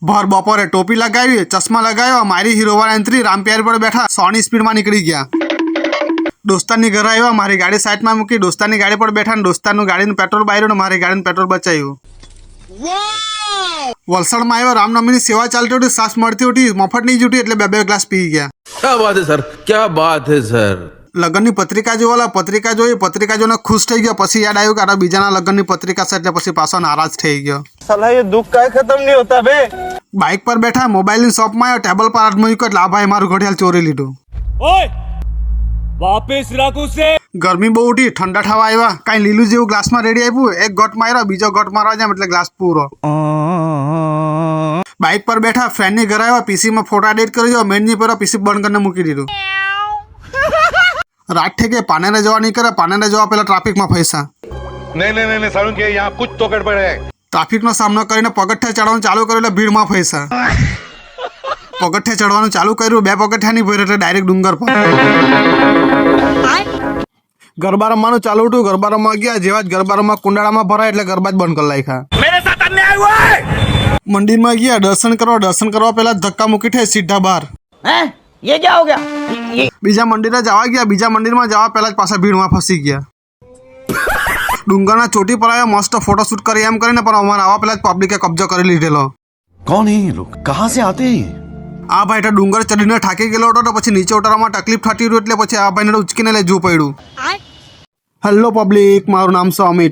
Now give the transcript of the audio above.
ભર બપોરે ટોપી લગાવી, ચશ્મા લગાવ્યો, મારી હીરોવાળા એન્ટ્રી, રામપ્યારી પર બેઠા 100ની સ્પીડમાં નીકળી ગયા. દોસ્તારની ઘરે આવ્યા, મારી ગાડી સાઈડમાં મૂકી, દોસ્તારની ગાડી પર બેઠા, દોસ્તારનું ગાડીનું પેટ્રોલ બાળ્યું ને મારી ગાડીનું પેટ્રોલ બચાવ્યું. વલસાડમાં આવ્યો, રામનવમીની સેવા ચાલતી હતી, સાસ મળતી હતી, મફત નહીં જુટી એટલે 2 ગ્લાસ પી ગયા. क्या बात है सर, क्या बात है सર. લગ્નની પત્રિકા જોવાલા, પત્રિકા જોઈને ખુશ થઈ ગયો. પછી યાદ આવ્યું કે આ બીજાના લગ્નની પત્રિકા છે એટલે પછી પાછો નારાજ થઈ ગયો. साला ये दुख का खत्म नहीं होता बे. બાઇક પર બેઠા, મોબાઈલની શોપમાં આવ્યો, ટેબલ પર હાથ મૂક્યો એટલે આ ભાઈ મારું ઘડિયાળ ચોરી લીધું. ओए वापस रख उसे. ગરમી બહુ ઉઠી, ઠંડા થવા આવ્યા, કાંઈ લીલું જેવું ગ્લાસમાં રેડી આપ્યું, એક ગોટ માર્યો, બીજો ગોટ મારવા જાય એટલે ગ્લાસ પૂરો. બાઇક પર બેઠા, ફ્રેન્ડની ઘરે આવ્યા, પીસીમાં ફોટા એડિટ કરી દો, મેનની પર પીસી બંધ કરીને મૂકી દીધું. રાત થઈ ગઈ, પાનેરે જવા નહીં કરે, પાનેરે જવા પહેલા ટ્રાફિકમાં ફસાયા. नहीं सारुण के यहाँ कुछ तो गड़बड़ है. ટ્રાફિકનો સામનો કરીને પગથિયા ચડવાનું ચાલુ કર્યું એટલે ભીડમાં ફસાયા. પગથિયા ચડવાનું ચાલુ કર્યું, 2 પગથિયા નહીં ભર્યું એટલે ડાયરેક્ટ ડુંગર પર. ગરબા રમવાનું ચાલુ હતું, ગરબા રમવા ગયા, જેવા જ ગરબા રમવા કુંડાળામાં ભરાય એટલે ગરબા જ બંધ કરી નાખ્યા. मेरे साथ अन्याय हुआ है. મંદિરમાં ગયા, દર્શન કરવા પહેલા ધક્કા મૂકી થઈ સીધા બહાર. हैं? ये क्या हो गया? ये બીજા મંદિરે જવા ગયા, બીજા મંદિરમાં જવા પહેલા જ પાછા ભીડમાં ફસી ગયા. ડુંગરના ચોટી પર આવ્યા, મસ્ત ફોટોશૂટ કરી એમ કરીને, પણ અમારે આવા પહેલા જ પબ્લિકે કબજો કરી લીધેલો. कौन है ये लोग, कहाँ से आते हैं? આ ભાઈ તો ડુંગર ચડીને થાકી ગયેલો હતો, તો પછી નીચે ઉતરવામાં તકલીફ થતી હતી એટલે પછી આ ભાઈને ઉચકીને લઈ જવું પડ્યું. હેલો પબ્લિક, મારું નામ છે અમિત.